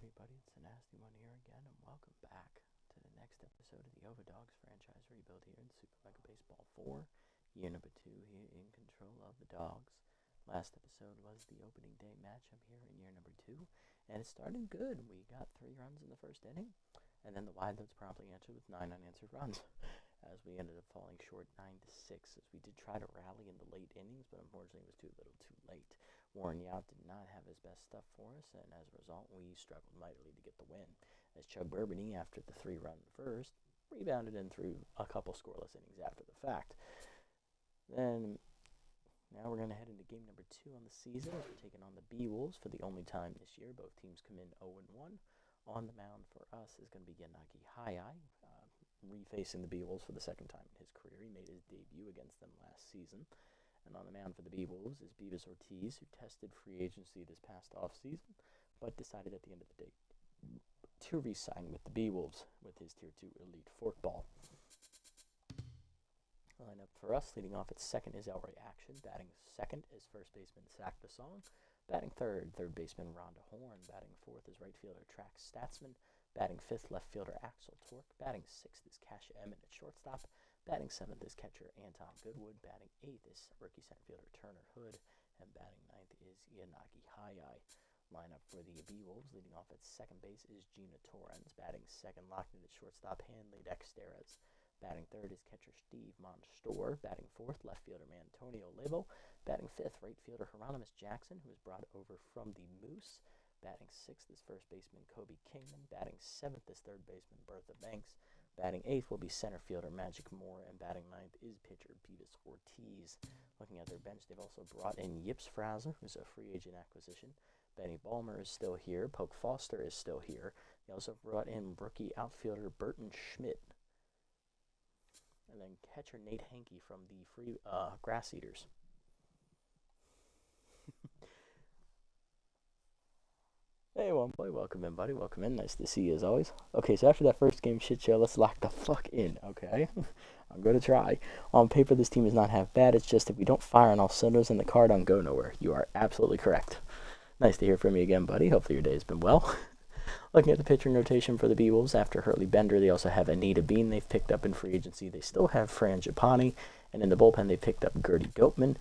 everybody, it's the Nasty One here again, and welcome back to the next episode of the Overdogs franchise rebuild here in Super Mega Baseball 4, year number 2 here in control of the Dogs. Last episode was the opening day matchup here in year number 2, and it started good. We got 3 runs in the first inning, and then the Wildcats promptly answered with 9 unanswered runs, as we ended up falling short 9-6, as we did try to rally in the late innings, but unfortunately it was too little too late. Warren Yount did not have his best stuff for us, and as a result, we struggled mightily to get the win, as Chubb Burbany, after the 3-run first, rebounded in through a couple scoreless innings after the fact. Then, now we're going to head into game number 2 on the season, as we're taking on the Beewolves for the only time this year. Both teams come in 0-1. On the mound for us is going to be Yanagi Hayai, refacing the Beewolves for the second time in his career. He made his debut against them last season. And on the mound for the Beewolves is Beavis Ortiz, who tested free agency this past offseason, but decided at the end of the day to re-sign with the Beewolves with his Tier 2 elite forkball. Lineup for us, leading off at second is Elroy Action. Batting second is first baseman Zach DeSong. Batting third baseman Rhonda Horn. Batting fourth is right fielder Trax Statsman. Batting fifth, left fielder Axel Torque. Batting sixth is Kasha Emmett at shortstop. Batting seventh is catcher Anton Goodwood. Batting eighth is rookie center fielder Turner Hood. And batting ninth is Yanagi Hayai. Lineup for the Beewolves, leading off at second base, is Gina Torrens. Batting second, locked in at shortstop, Hanley Dexteres. Batting third is catcher Steve Monstor. Batting fourth, left fielder Antonio Lebo. Batting fifth, right fielder Hieronymus Jackson, who was brought over from the Moose. Batting sixth is first baseman Kobe Kingman. Batting seventh is third baseman Bertha Banks. Batting eighth will be center fielder Magic Moore. And batting ninth is pitcher Beavis Ortiz. Looking at their bench, they've also brought in Yips Fraser, who's a free agent acquisition. Benny Balmer is still here. Poke Foster is still here. They also brought in rookie outfielder Burton Schmidt. And then catcher Nate Hankey from the free Grass Eaters. Hey, one boy, welcome in, buddy. Welcome in. Nice to see you as always. Okay, so after that first game shit show, let's lock the fuck in, okay? I'm going to try. On paper, this team is not half bad. It's just if we don't fire on all cylinders and the car don't go nowhere. You are absolutely correct. Nice to hear from you again, buddy. Hopefully your day has been well. Looking at the pitching rotation for the Beewolves, after Hurley Bender, they also have Anita Bean they've picked up in free agency. They still have Fran Japani, and in the bullpen they picked up Gertie Goatman.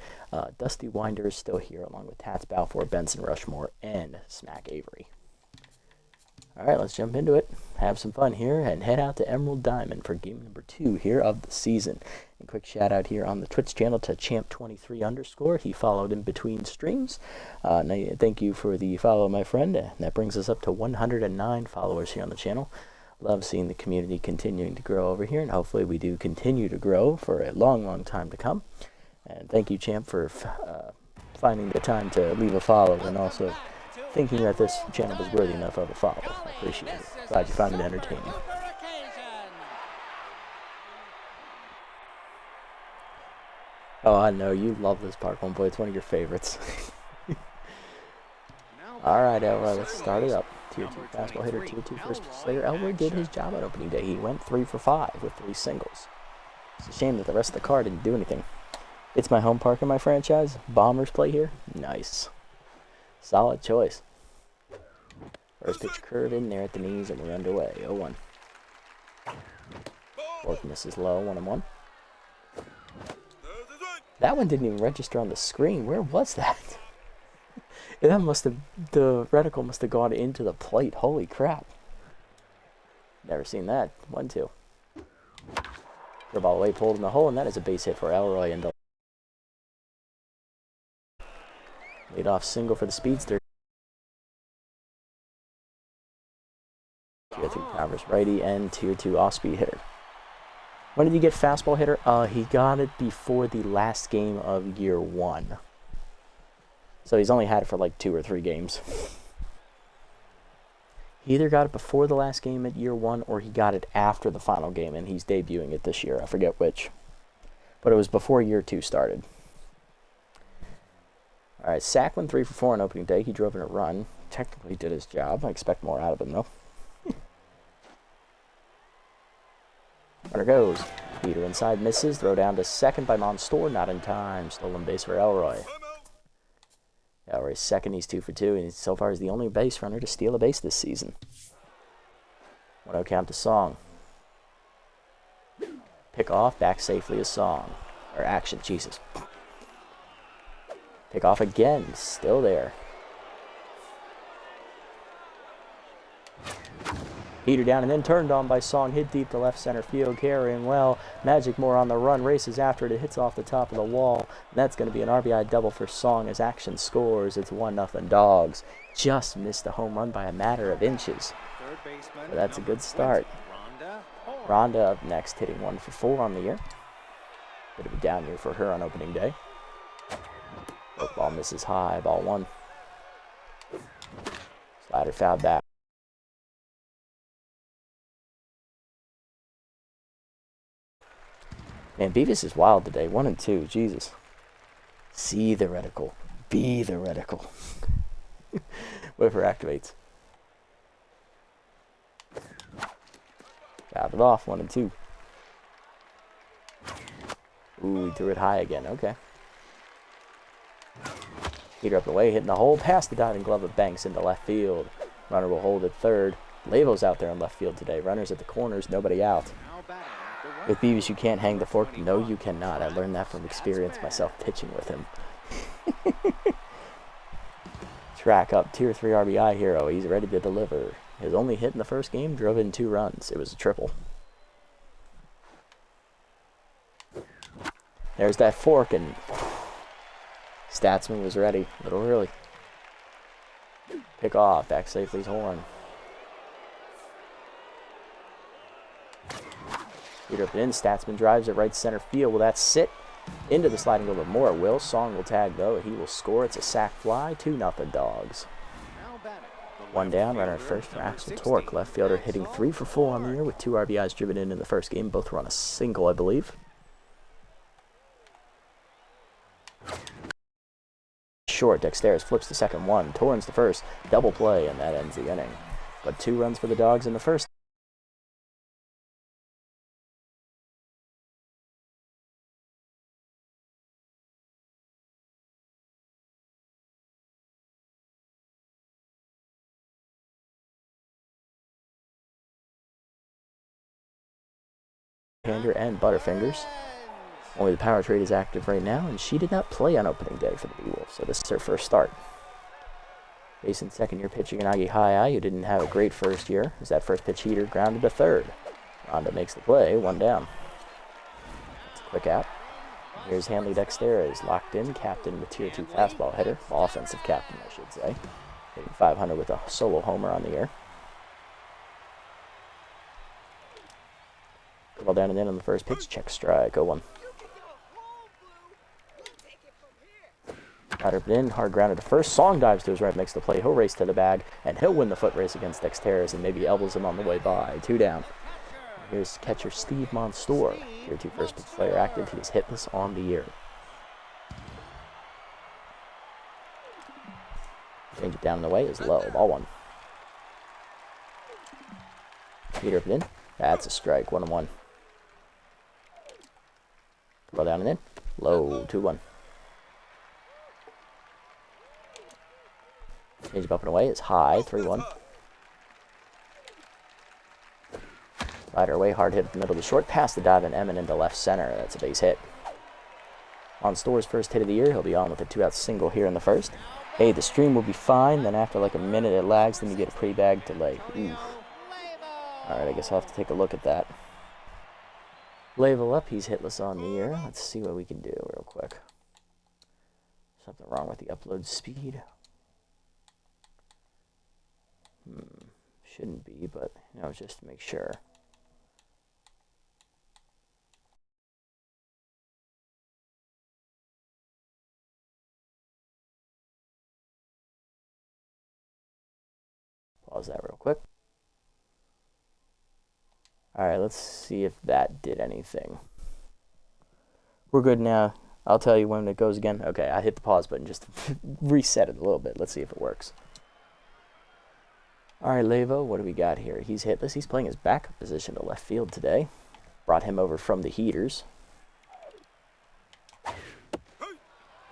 Dusty Winder is still here, along with Tats Balfour, Benson Rushmore, and Smack Avery. All right, let's jump into it. Have some fun here, and head out to Emerald Diamond for game number 2 here of the season. And quick shout out here on the Twitch channel to Champ23_. He followed in between streams. Thank you for the follow, my friend. That brings us up to 109 followers here on the channel. Love seeing the community continuing to grow over here, and hopefully we do continue to grow for a long, long time to come. And thank you, Champ, for finding the time to leave a follow, and also thinking that this channel was worthy enough of a follow. I appreciate it. Glad you found it entertaining. Oh, I know. You love this part, one boy. It's one of your favorites. Alright, Elroy, let's start it up. Tier 2 fastball hitter, Tier 2 first player. Elroy did his job on opening day. He went 3 for 5 with 3 singles. It's a shame that the rest of the card didn't do anything. It's my home park in my franchise. Bombers play here. Nice. Solid choice. First pitch curve in there at the knees, and we're underway. 0-1. Fourth misses low, 1-1. That one didn't even register on the screen. Where was that? That must have, the reticle must have gone into the plate. Holy crap. Never seen that. 1-2. The ball away, pulled in the hole, and that is a base hit for Elroy. And lead off single for the speedster. Tier 3 Powers righty and Tier 2 off-speed hitter. When did he get fastball hitter? He got it before the last game of year 1. So he's only had it for like 2 or 3 games. He either got it before the last game at year 1 or he got it after the final game, and he's debuting it this year. I forget which. But it was before year 2 started. Alright, Sack went 3 for 4 on opening day. He drove in a run. Technically did his job. I expect more out of him, though. Runner goes. Peter inside misses. Throw down to second by Monstor. Not in time. Stolen base for Elroy. Galway's second, he's 2 for 2, and so far is the only base runner to steal a base this season. 1-0 count to Song. Pick off, back safely is Song. Or Action, Jesus. Pick off again, still there. Heater down and then turned on by Song, hit deep to left center field, carrying well. Magic Moore on the run, races after it, it hits off the top of the wall. And that's going to be an RBI double for Song as Action scores. It's 1-0 Dogs. Just missed the home run by a matter of inches. But that's a good start. Rhonda up next, hitting 1 for 4 on the year. Bit of a down year for her on opening day. Ball misses high, ball 1. Slider foul back. Man, Beavis is wild today. 1 and 2. Jesus. See the reticle. Be the reticle. Whipper activates. Fouled it off. 1 and 2. Ooh, he threw it high again. Okay. Heater up the way, hitting the hole. Past the diving glove of Banks into left field. Runner will hold at third. Lavo's out there in left field today. Runners at the corners. Nobody out. With Beavis, you can't hang the fork. No, you cannot. I learned that from experience myself pitching with him. Track up, tier 3 RBI hero. He's ready to deliver. His only hit in the first game drove in 2 runs. It was a triple. There's that fork, and Statsman was ready. A little early. Pick off, back safely's horn. Heater up and in, Statsman drives it right center field. Will that sit into the sliding glove of Moore? It will. Song will tag though. He will score. It's a sac fly. 2-0 Dogs. 1 down, runner at first for Axel Torque. Left fielder hitting 3 for 4 on the year with 2 RBIs driven in the first game. Both were on a single, I believe. Short, Dexteris flips the second one. Torrens the first. Double play, and that ends the inning. But 2 runs for the Dogs in the first. Hander and Butterfingers. Only the power trade is active right now, and she did not play on opening day for the Beewolves, so this is her first start. Facing second-year pitcher Yanagi Hayai, who didn't have a great first year, as that first pitch heater grounded to third. Rhonda makes the play, 1 down. It's a quick out. Here's Hanley Dexter is locked in, captain with tier 2 fastball hitter, offensive captain, I should say, hitting 500 with a solo homer on the year. Ball down and in on the first pitch, check strike, 0-1. Got it in, hard grounded to first. Song dives to his right, makes the play. He'll race to the bag, and he'll win the foot race against Dexteris and maybe elbows him on the way by. 2 down. Here's catcher Steve Monstour. Tier 2 first pitch player active. He is hitless on the year. Change it down in the way is low. Ball 1. Heater up and in. That's a strike. 1-1. Ball down and in. Low. 2-1. Change up and away is high. 3-1. Slider away. Hard hit at the middle of the short. Past the dive and Emin into left center. That's a base hit. On Store's first hit of the year. He'll be on with a 2-out single here in the first. Hey, the stream will be fine. Then after like a minute it lags. Then you get a pre-bag delay. Oof. Alright, I guess I'll have to take a look at that. Level up, he's hitless on the year. Let's see what we can do real quick. Something wrong with the upload speed. Shouldn't be, but you know, just to make sure. Pause that real quick. Alright, let's see if that did anything. We're good now. I'll tell you when it goes again. Okay, I hit the pause button just to reset it a little bit. Let's see if it works. Alright, Lavo, what do we got here? He's hitless. He's playing his backup position to left field today. Brought him over from the heaters.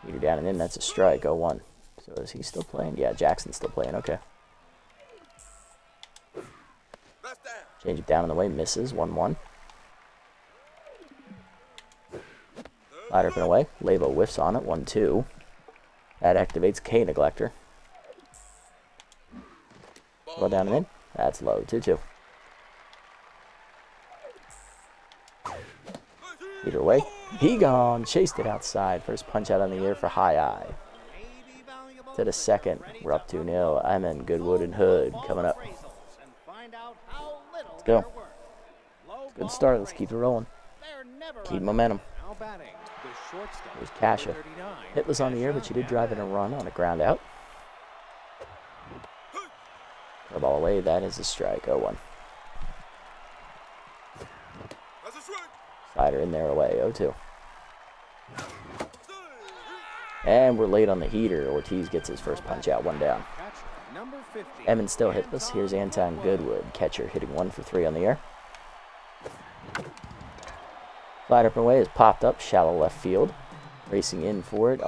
Heater down and in. That's a strike. 0-1. So is he still playing? Yeah, Jackson's still playing. Okay. Change it down in the way. Misses. 1-1. Slider up and away. Lavo whiffs on it. 1-2. That activates K Neglector. Go down and in. That's low. 2-2. Either way. He gone. Chased it outside. First punch out on the year for High Eye. To the second. We're up 2-0. I'm in Goodwood and Hood coming up. Let's go. Good start. Let's keep it rolling. Keep momentum. There's Kasha. Hitless on the air, but she did drive in a run on a ground out. The ball away. That is a strike. 0-1. Slider in there away. 0-2. And we're late on the heater. Ortiz gets his first punch out. 1 down. Emmons still hitless. Here's Anton Goodwood. Catcher hitting 1 for 3 on the air. Slider up and away is popped up. Shallow left field. Racing in for it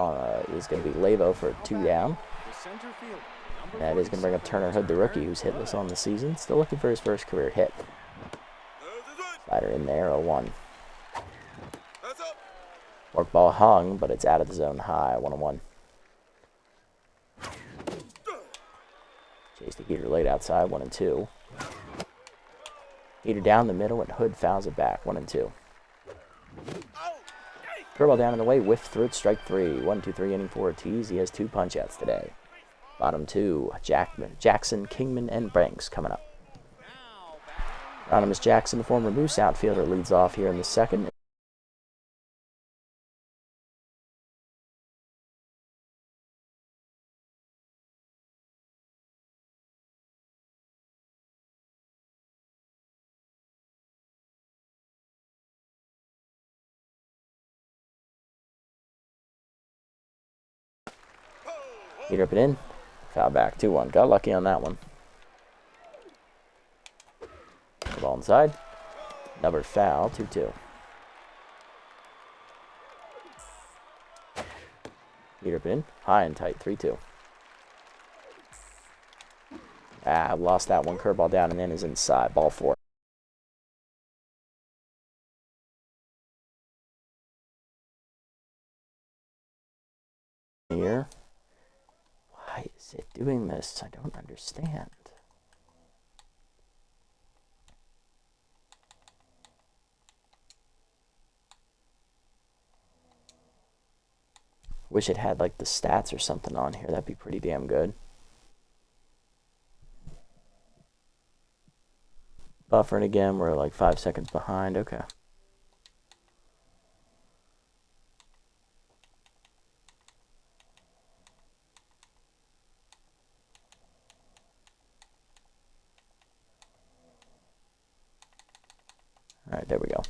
is going to be Lavo for 2 down. That is going to bring up Turner Hood, the rookie, who's hitless on the season. Still looking for his first career hit. Slider in there. 0-1. Fork ball hung, but it's out of the zone high. 1-1. Chase the heater late outside. 1-2. Heater down the middle, and Hood fouls it back. 1-2. Curveball down in the way. Whiff through it. Strike 3. 1-2-3 inning for Ortiz. He has 2 punch outs today. Bottom 2. Jackson, Kingman, and Banks coming up. Anonymous Jackson, the former Moose outfielder, leads off here in the second. Heater up and in. Foul back. 2-1. Got lucky on that one. The ball inside. Another foul. 2-2. Heater up and in. High and tight. 3-2. Lost that one. Curveball down and in is inside. Ball 4. Here. Why is it doing this? I don't understand. Wish it had like the stats or something on here. That'd be pretty damn good. Buffering again. We're like 5 seconds behind. Okay. Alright, there we go.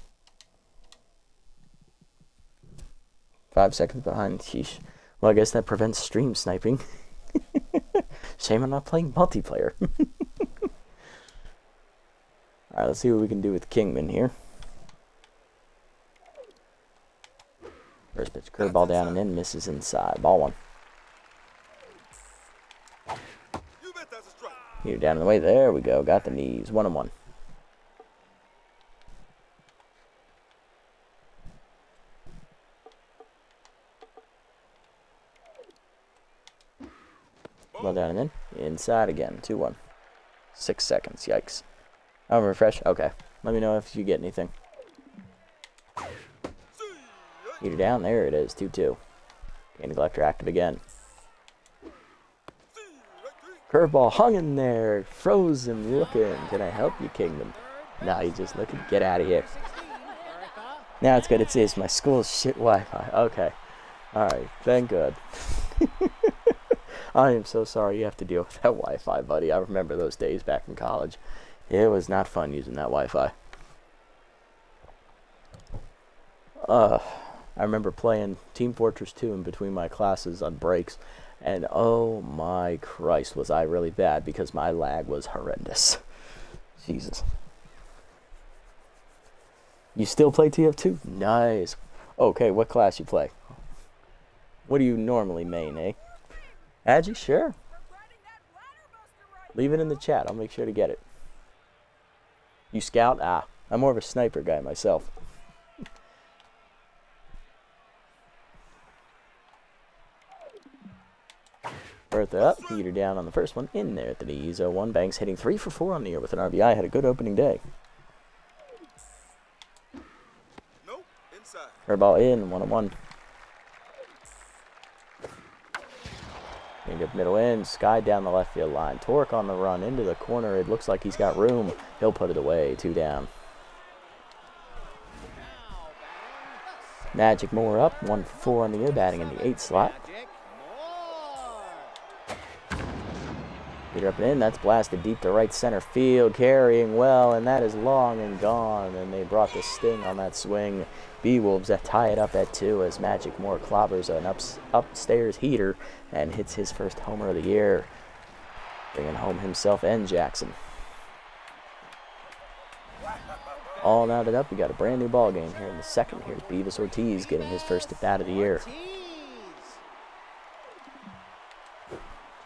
5 seconds behind. Sheesh. Well, I guess that prevents stream sniping. Shame I'm not playing multiplayer. Alright, let's see what we can do with Kingman here. First pitch, curveball down and in, misses inside. Ball 1. Here, down in the way. There we go. Got the knees. 1-1. Well down and in. Inside again. 2-1. 6 seconds. Yikes. Oh, refresh. Okay. Let me know if you get anything. Heater down. There it is. 2-2. K Neglector active again. Curveball hung in there. Frozen looking. Can I help you, Kingdom? Nah, you just looking. Get out of here. Now it's good. It's my school's shit Wi-Fi. Okay. Alright. Thank God. I am so sorry you have to deal with that Wi-Fi, buddy. I remember those days back in college. It was not fun using that Wi-Fi. I remember playing Team Fortress 2 in between my classes on breaks, and oh my Christ, was I really bad because my lag was horrendous. Jesus. You still play TF2? Nice. Okay, what class you play? What do you normally main, eh? Agi, sure. Leave it in the chat. I'll make sure to get it. You scout? Ah, I'm more of a sniper guy myself. Bertha up, heater down on the first one, in there at the knees. 0-1, Banks hitting 3 for 4 on the year with an RBI. Had a good opening day. Nope, inside. Curveball in, 1-1. Change up middle in, Sky down the left field line. Torque on the run into the corner. It looks like he's got room. He'll put it away, 2 down. Magic Moore up, 1 for 4 on the year, batting in the 8th slot. Peter up and in, that's blasted deep to right center field, carrying well, and that is long and gone, and they brought the sting on that swing. Beewolves that tie it up at 2 as Magic Moore clobbers an upstairs heater and hits his first homer of the year, bringing home himself and Jackson. All knotted up, we got a brand new ball game here in the second. Here's Beavis Ortiz getting his first at-bat of the year.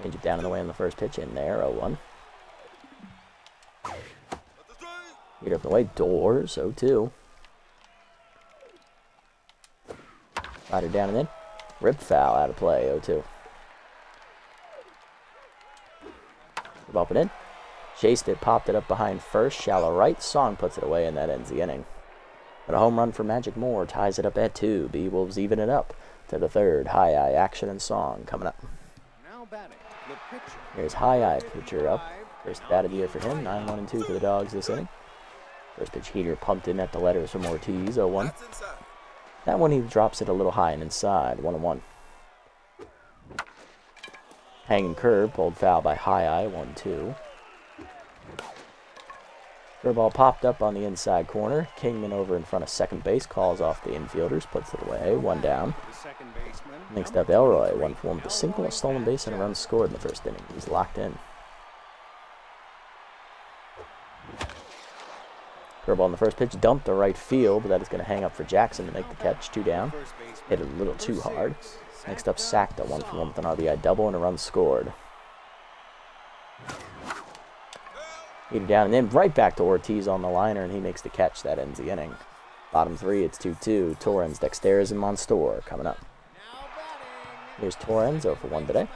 Change it down and away on the first pitch in there, 0-1. Get up and away, Doors, 0-2. Rider down and in. Rip foul out of play, 0-2. Bump it in. Chased it, popped it up behind first, shallow right. Song puts it away, and that ends the inning. But a home run for Magic Moore ties it up at 2. Beewolves even it up to the third. High-eye action and Song coming up. Now batting. Here's High-Eye, pitcher up. First bat of the year for him. 9-1-2 for the Dogs this inning. First pitch heater pumped in at the letters from Ortiz, 0-1. That one he drops it a little high and inside, 1-1. Hanging curve, pulled foul by High-Eye, 1-2. Curveball popped up on the inside corner. Kingman over in front of second base, calls off the infielders, puts it away, 1 down. Next up, Elroy, 1 for 1 with a single, a stolen base, and a run scored in the first inning. He's locked in. Curveball in the first pitch, dumped to right field, but that is going to hang up for Jackson to make the catch, 2 down. Hit it a little too hard. Next up, Sacked, 1 for 1 with an RBI double and a run scored. Heated down and then right back to Ortiz on the liner, and he makes the catch. That ends the inning. Bottom 3, it's 2-2. Torrens, Dexteras, and Monstour coming up. Here's Torrens, 0 for 1 today.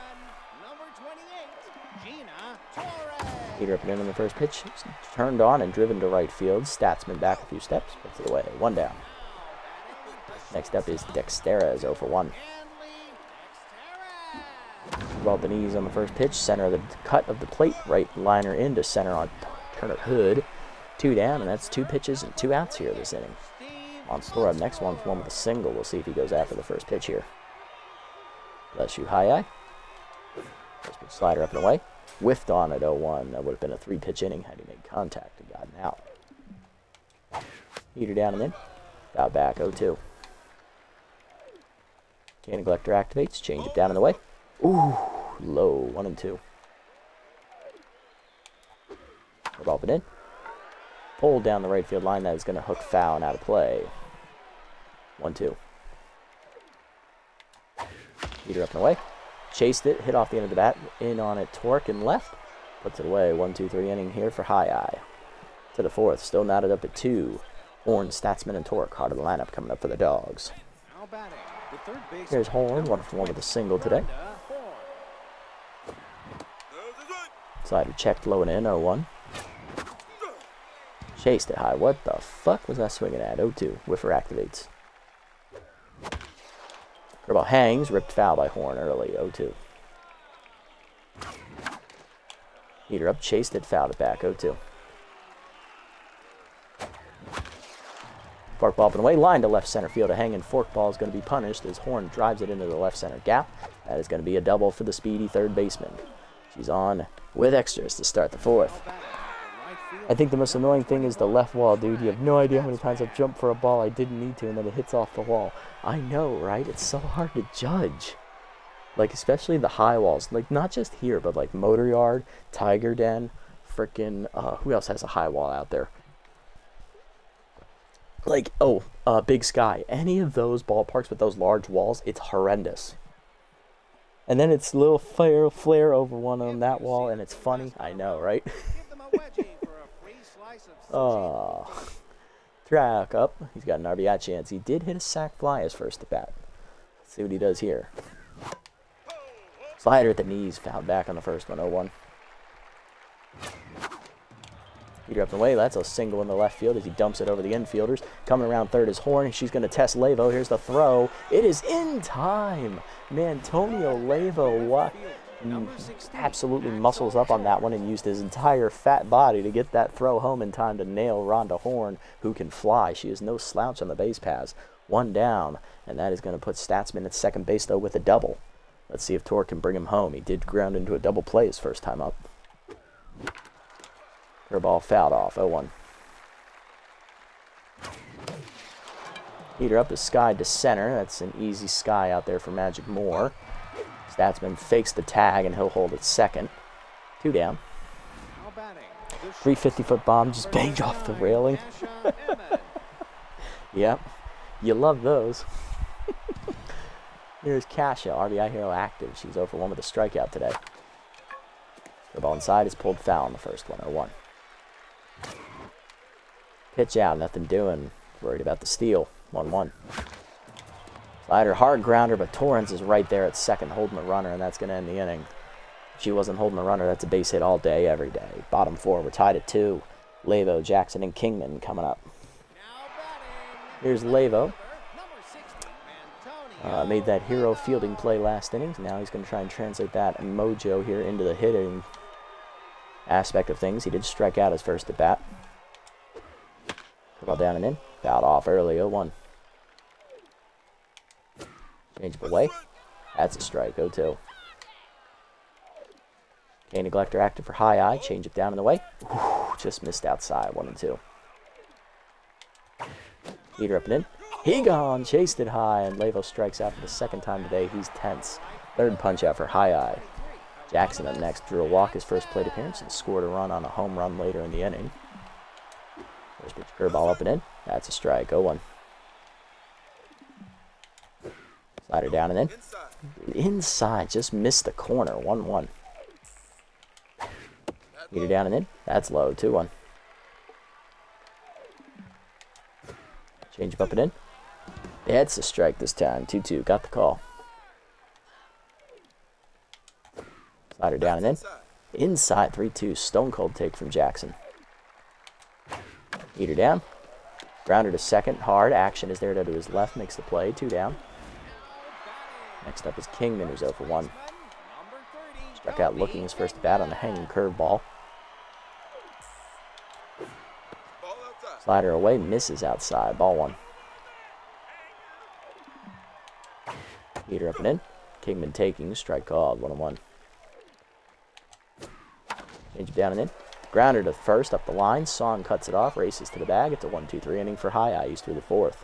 Heater up and in on the first pitch. Turned on and driven to right field. Statsman back a few steps, puts it away. 1 down. Next up is Dexteras, 0 for 1. Ball at the knees on the first pitch. Center of the cut of the plate. Right liner into center on Turner Hood. 2 down, and that's 2 pitches and 2 outs here this inning. Monstour up next, 1 for 1 with a single. We'll see if he goes after the first pitch here. Bless you, High-Eye. First pitch slider up and away. Whiffed on at 0-1. That would have been a 3-pitch inning had he made contact and gotten out. Heater down and in. Foul back, 0-2. Cannon Collector activates. Change it down and away. Ooh, low, 1-2. Ball it in. Pulled down the right field line. That is going to hook foul and out of play. 1-2. Heater up and away. Chased it, hit off the end of the bat. In on it, Torque and left. Puts it away. 1-2-3 inning here for High-Eye. To the 4th, still knotted up at 2. Horn, Statsman, and Torque hard of the lineup coming up for the Dogs. Here's Horn, 1 for 1 with a single today. Slider checked low and in, 0-1. Chased it high. What the fuck was that swinging at? 0-2. Whiffer activates. Curveball hangs. Ripped foul by Horn early. 0-2. Heater up. Chased it. Fouled it back. 0-2. Fork ball up and away. Line to left center field. A hanging fork ball is going to be punished as Horn drives it into the left center gap. That is going to be a double for the speedy third baseman. She's on with extras to start the 4th. I think the most annoying thing is the left wall, dude. You have no idea how many times I've jumped for a ball I didn't need to, and then it hits off the wall. I know, right? It's so hard to judge. Like, especially the high walls. Like, not just here, but like Motor Yard, Tiger Den, frickin', who else has a high wall out there? Like, Big Sky. Any of those ballparks with those large walls, it's horrendous. And then it's a little flare over one on that wall, and it's funny. I know, right? Oh. Track up. He's got an RBI chance. He did hit a sac fly his first at bat. Let's see what he does here. Slider at the knees, fouled back on the first one, 0-1. Heater up and away. That's a single in the left field as he dumps it over the infielders. Coming around third is Horn. She's going to test Levo. Here's the throw. It is in time. Antonio Levo absolutely muscles up on that one and used his entire fat body to get that throw home in time to nail Rhonda Horn, who can fly. She is no slouch on the base paths. One down, and that is going to put Statsman at second base, though, with a double. Let's see if Tor can bring him home. He did ground into a double play his first time up. Her ball fouled off, 0-1. Heater up is Sky to center. That's an easy Sky out there for Magic Moore. Statsman fakes the tag, and he'll hold it second. 2 down. 350-foot bomb just banged off the railing. Yep. You love those. Here's Kasha, RBI hero active. She's 0-for-1 with a strikeout today. The ball inside is pulled foul in the first one, 0-1. Pitch out, nothing doing. Worried about the steal, 1-1. Slider, hard grounder, but Torrance is right there at second holding the runner, and that's going to end the inning. If she wasn't holding the runner, that's a base hit all day, every day. Bottom 4, we're tied at 2. Levo, Jackson, and Kingman coming up. Here's Levo. Made that hero fielding play last inning. Now he's going to try and translate that mojo here into the hitting aspect of things. He did strike out his first at bat. Ball down and in. Fouled off early, 0-1. Change it away. That's a strike, 0-2. K Neglector active for high eye. Change it down and away. Just missed outside, 1-2. Heater up and in. He gone, chased it high, and Levo strikes out for the second time today. He's tense. Third punch out for high eye. Jackson up next drew a walk his first plate appearance and scored a run on a home run later in the inning. First pitch curveball up and in. That's a strike, 0-1. Slider down and in. Inside, just missed the corner, 1-1. Heater down and in. That's low, 2-1. Change up and in. That's a strike this time. 2-2. Got the call. Slider down and in. Inside 3-2. Stone cold take from Jackson. Heater down. Grounder to second. Hard. Action is there to his left. Makes the play. 2 down. Next up is Kingman, who's 0-for-1. Struck out looking his first bat on a hanging curveball. Slider away. Misses outside. Ball 1. Heater up and in. Kingman taking. Strike called. 1-1. Change down and in. Grounder to first up the line. Song cuts it off. Races to the bag. It's a 1-2-3 inning for High Eye. He's through the 4th.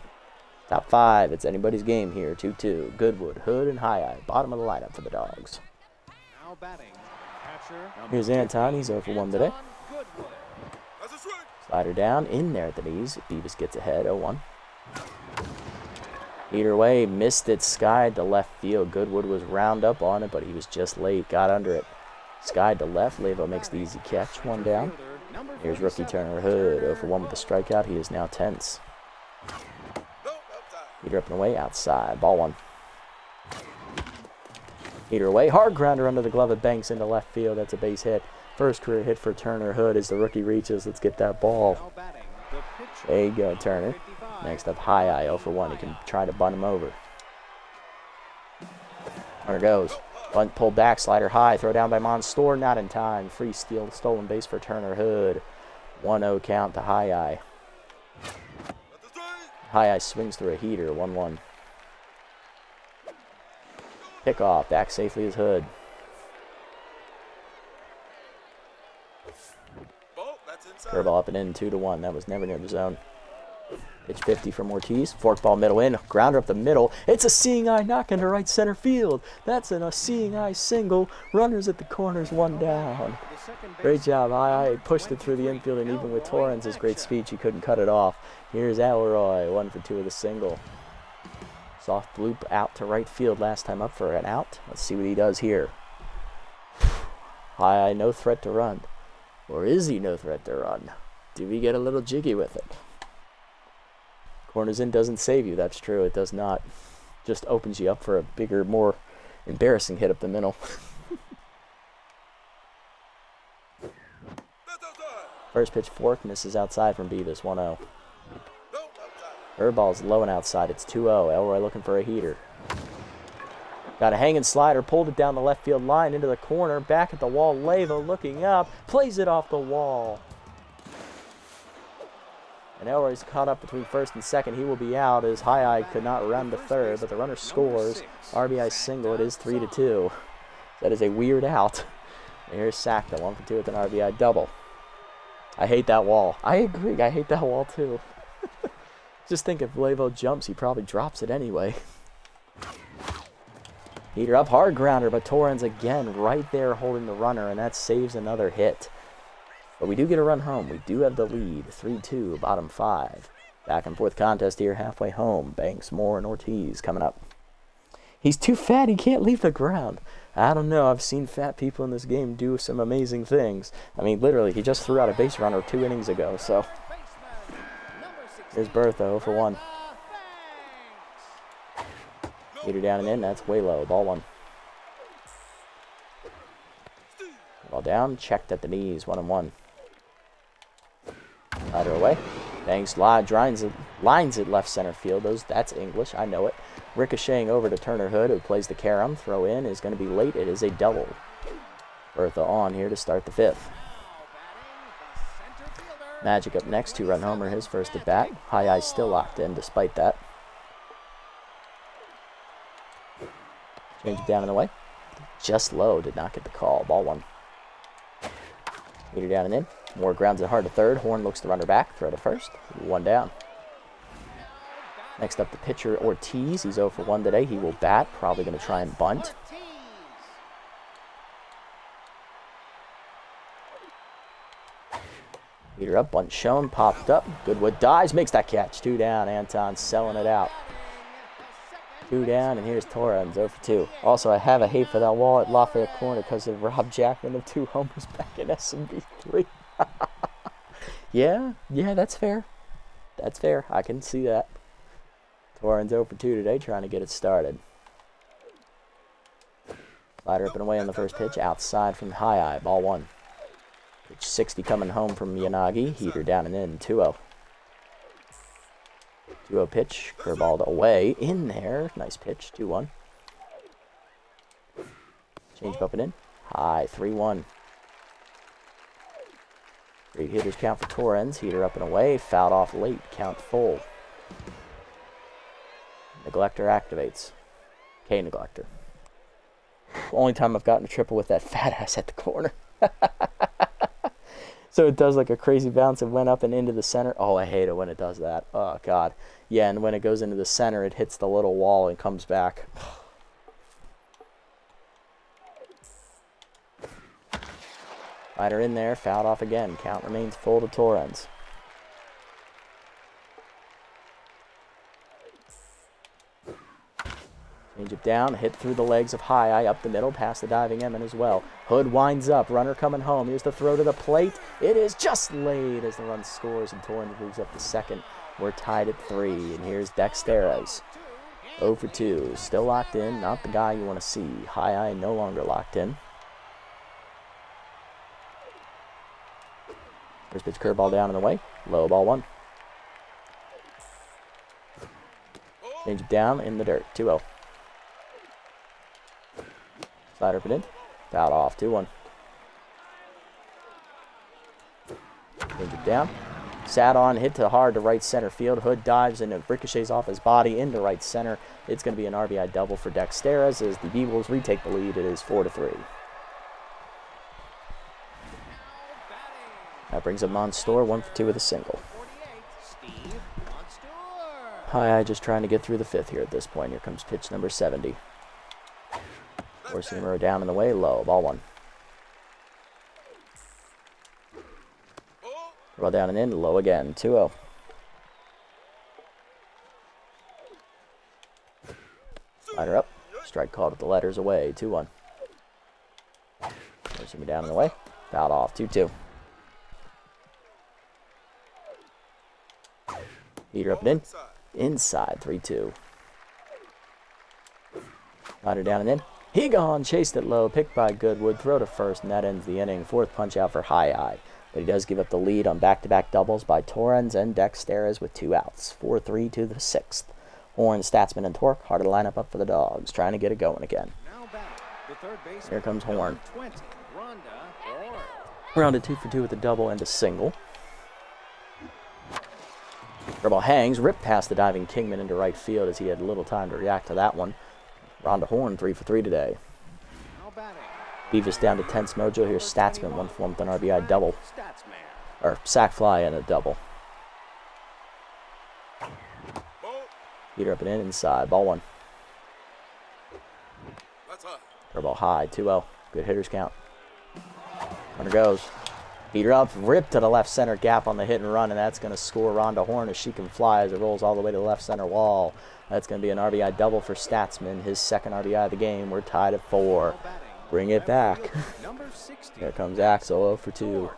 Top 5. It's anybody's game here. 2-2. Goodwood, Hood, and High Eye. Bottom of the lineup for the Dogs. Here's Anton. He's 0-for-1 today. Slider down. In there at the knees. Beavis gets ahead. 0-1. Heater away, missed it, skied to left field. Goodwood was round up on it, but he was just late, got under it. Skied to left, Levo makes the easy catch, 1 down. Here's rookie Turner Hood, 0-for-1 with the strikeout. He is now tense. Heater up and away, outside, ball 1. Heater away, hard grounder under the glove of Banks into left field. That's a base hit. First career hit for Turner Hood as the rookie reaches. Let's get that ball. There you go, Turner. Next up, High Eye, 0-for-1. He can try to bunt him over. Turner goes. Bunt pulled back, slider high. Throw down by Monstour, not in time. Free steal, stolen base for Turner Hood. 1-0 count to High Eye. High Eye swings through a heater, 1-1. Pickoff, back safely is Hood. Curveball up and in, 2-1. That was never near the zone. Pitch 50 from Ortiz. Forkball middle in. Grounder up the middle. It's a seeing eye knock into right center field. That's a seeing eye single. Runners at the corners, 1 down. Great job. I pushed it through the infield, and even with Torrance's great speech, he couldn't cut it off. Here's Alroy, 1 for 2 with a single. Soft loop out to right field last time up for an out. Let's see what he does here. High, no threat to run. Or is he no threat to run? Do we get a little jiggy with it? Corners in doesn't save you. That's true. It does not. Just opens you up for a bigger, more embarrassing hit up the middle. First pitch fork misses outside from Beavis. 1-0. Curveball's low and outside. It's 2-0. Elroy looking for a heater. Got a hanging slider. Pulled it down the left field line into the corner. Back at the wall. Leyva looking up. Plays it off the wall. And Elroy's caught up between first and second. He will be out as High could not run to third, but the runner scores. RBI single. It is 3-2. That is a weird out. And here's Sakta, 1 for 2 with an RBI double. I hate that wall. I agree. I hate that wall too. Just think if Levo jumps, he probably drops it anyway. Heater up, hard grounder, but Torrens again right there holding the runner, and that saves another hit. But we do get a run home. We do have the lead, 3-2, bottom 5. Back and forth contest here, halfway home. Banks, Moore, and Ortiz coming up. He's too fat. He can't leave the ground. I don't know. I've seen fat people in this game do some amazing things. I mean, literally, he just threw out a base runner 2 innings ago, so. Here's Bertha, 0 for 1. Heater down and in. That's way low. Ball 1. Ball down. Checked at the knees. 1-1. Slider away. Banks lines it left center field. That's English. I know it. Ricocheting over to Turner Hood, who plays the carom. Throw in is going to be late. It is a double. Bertha on here to start the 5th. Magic up next. 2-run homer. His first at bat. High still locked in despite that. Change it down and away. Just low. Did not get the call. Ball 1. Heater down and in. Moore grounds it hard to third. Horn looks the runner back. Throw to first. 1 down. Next up, the pitcher, Ortiz. He's 0 for 1 today. He will bat. Probably going to try and bunt. Heater up. Bunt shown. Popped up. Goodwood dives. Makes that catch. 2 down. Anton selling it out. 2 down, and here's Torrens, 0 for 2. Also, I have a hate for that wall at Lafayette Corner because of Rob Jackman of 2 homers back in SMB4. Yeah, that's fair. That's fair. I can see that. Torrens 0 for 2 today, trying to get it started. Slider up and away on the first pitch, outside from High. Ball 1. Pitch 60 coming home from Yanagi. Heater down and in, 2-0. 2-0 pitch, curveball away, in there. Nice pitch, 2-1. Change up and in. High, 3-1. 3 hitters count for Torrens. Heater up and away, fouled off late, count full. Neglector activates. Neglector. Only time I've gotten a triple with that fat ass at the corner. So it does like a crazy bounce. It went up and into the center. Oh, I hate it when it does that. Oh, God. Yeah, and when it goes into the center, it hits the little wall and comes back. Rider in there, fouled off again. Count remains full to Torrens. Change it down, hit through the legs of High, up the middle, past the diving Emin as well. Hood winds up, runner coming home. Here's the throw to the plate. It is just laid as the run scores, and Torrens moves up to second. We're tied at 3, and here's Dexteras. 0 for 2, still locked in, not the guy you want to see. High no longer locked in. First pitch curveball down and away, low, ball 1. Change it down in the dirt, 2-0. Slider up and in. Fouled off. 2-1. Change it down. Sat on. Hit to hard to right center field. Hood dives and it ricochets off his body into right center. It's going to be an RBI double for Dexteras as the Beewolves retake the lead. It is 4-3. That brings up Monstour. 1 for 2 with a single. High just trying to get through the 5th here at this point. Here comes pitch number 70. Forcing him down in the way, low, ball 1. Roll down and in, low again, 2-0. Rider up. Strike called with the letters away. 2-1. There's me down in the way. Fouled off. 2-2. Heater up and in. Inside. 3-2. Rider down and in. He gone. Chased it low. Picked by Goodwood. Throw to first, and that ends the inning. Fourth punch out for High Eye. But he does give up the lead on back-to-back doubles by Torrens and Dexteras with 2 outs. 4-3 to the 6th. Horn, Statsman, and Torque, hard to line up for the Dogs, trying to get it going again. Here comes Horn. Rounded 2 for 2 with a double and a single. Airball hangs, ripped past the diving Kingman into right field as he had little time to react to that one. Rhonda Horn 3 for 3 today. Beavis down to tense mojo. Here's Statsman, 1 for 1 with an RBI double. Or sac fly and a double. Heater up and in, inside. Ball 1. Airball high, 2-0. Good hitters count. Runner goes. Heater up, ripped to the left center gap on the hit and run, and that's going to score Rhonda Horn as she can fly as it rolls all the way to the left center wall. That's going to be an RBI double for Statsman, his second RBI of the game. We're tied at 4. Bring it back. Here comes Axel, 0 for 2.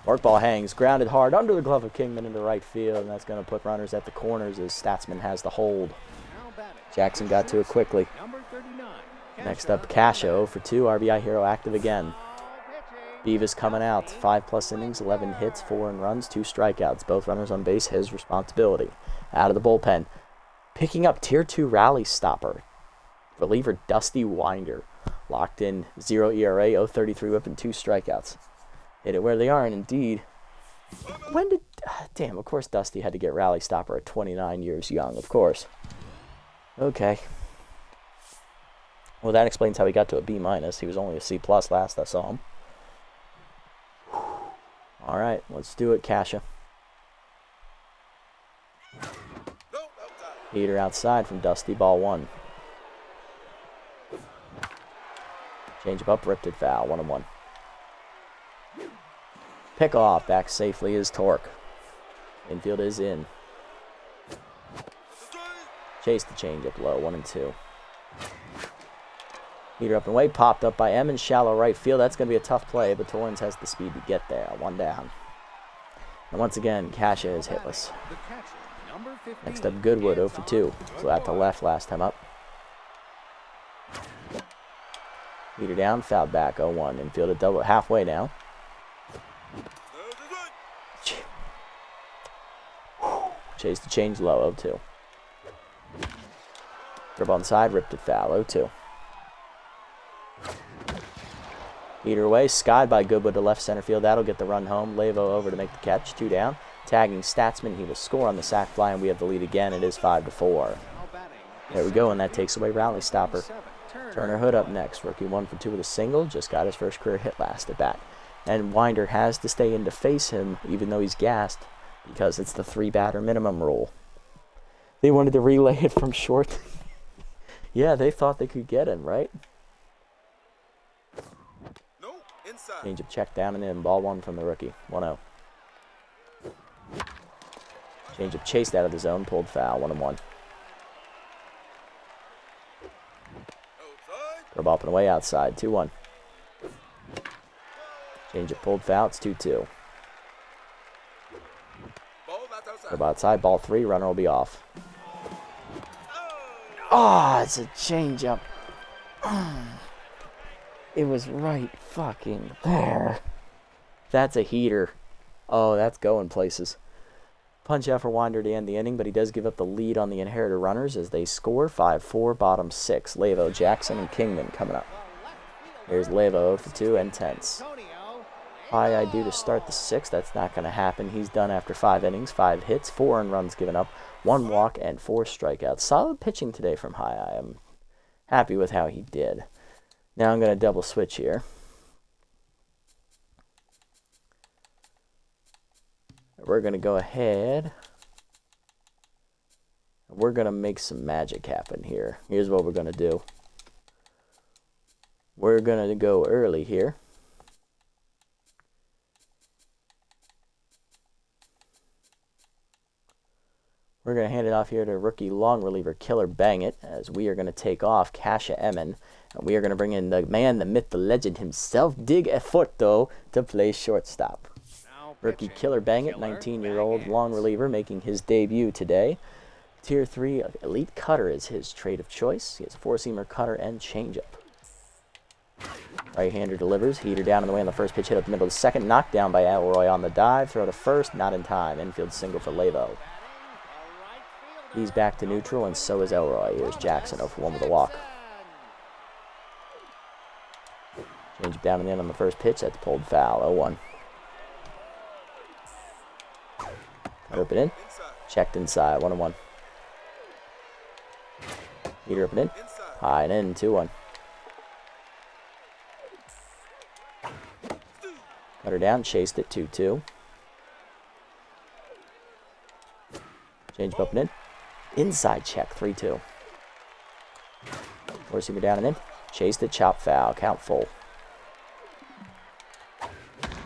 Workball hangs, grounded hard under the glove of Kingman into right field, and that's going to put runners at the corners as Statsman has the hold. Jackson got to it quickly. Next up, Casha, 0 for 2, RBI hero active again. Beavis coming out, 5+ innings, 11 hits, 4 earned runs, 2 strikeouts. Both runners on base, his responsibility. Out of the bullpen. Picking up Tier 2 rally stopper. Reliever Dusty Winder. Locked in, 0 ERA, 0.33 whip, and 2 strikeouts. Hit it where they are, and indeed, when did... damn, of course Dusty had to get rally stopper at 29 years young, of course. Okay. Well, that explains how he got to a B-. He was only a C+ last I saw him. All right, let's do it, Casha. Heater outside from Dusty, ball 1. Change up, ripped it foul, 1-1. Pick off, back safely is Torque. Infield is in. Chase the change up low, 1-2. Heater up and away, popped up by M in shallow right field. That's going to be a tough play, but Torrens has the speed to get there. 1 down. And once again, Casha is hitless. Next up, Goodwood, 0 for 2. So at the left last time up. Heater down, foul back, 0-1. Infield at double, halfway now. Chase the change low, 0-2. Grip on side, ripped it foul, 0-2. Heater away, skied by Goodwood to left center field. That'll get the run home. Levo over to make the catch, 2 down. Tagging Statsman, he will score on the sac fly, and we have the lead again. It is 5-4. There we go, and that takes away rally stopper. Turner Hood up next. Rookie 1 for 2 with a single. Just got his first career hit last at bat. And Winder has to stay in to face him, even though he's gassed, because it's the 3-batter minimum rule. They wanted to relay it from short. Yeah, they thought they could get him, right? Change up, check down and in. Ball 1 from the rookie. 1-0. Change up, chased out of the zone. Pulled foul. 1-1. Curve up and away outside. 2-1. Change up, pulled foul. It's 2-2. Curve outside. Ball 3. Runner will be off. Oh, it's a change up. It was right fucking there. That's a heater. Oh, that's going places. Punch out for Winder to end the inning, but he does give up the lead on the inheritor runners as they score 5-4, bottom 6. Levo, Jackson, and Kingman coming up. Here's Levo, 0 for 2, and tense. High I do to start the 6th. That's not going to happen. He's done after 5 innings, 5 hits, 4 earned runs given up, 1 walk, and 4 strikeouts. Solid pitching today from High I. I'm happy with how he did. Now I'm going to double switch here. We're going to go ahead. We're going to make some magic happen here. Here's what we're going to do. We're going to go early here. We're going to hand it off here to rookie long reliever Killer Bang It, as we are going to take off Kasha Emin. And we are going to bring in the man, the myth, the legend himself, Dig Eforto, to play shortstop. Rookie Killer Bang It, 19-year-old long reliever, making his debut today. Tier 3 elite cutter is his trade of choice. He has a four-seamer, cutter, and changeup. Right-hander delivers. Heater down in the way on the first pitch, hit up the middle of the second. Knocked down by Elroy on the dive. Throw to first, not in time. Infield single for Lavo. He's back to neutral, and so is Elroy. Here's Jackson, 0 for 1 with a walk. Change down in the end on the first pitch. That's pulled foul. 0-1. Cut up and in. Checked inside. 1-1. Heater up and in. High and in. 2-1. Cutter down. Chased it. 2-2. Change up and in. Inside check. 3-2. Four-seamer down and in. Chased it. Chop foul. Count full.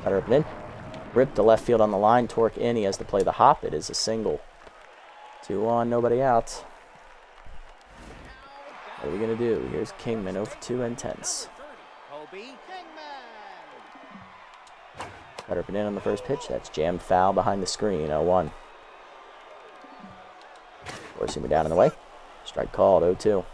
Cutter up and in. Ripped to left field on the line. Torque in. He has to play the hop. It is a single. 2 on. Nobody out. What are we going to do? Here's Kingman. 0 for 2 and tense. Cutter up and in on the first pitch. That's jammed foul behind the screen. 0-1. Four-seamer down in the way. Strike called. 0-2.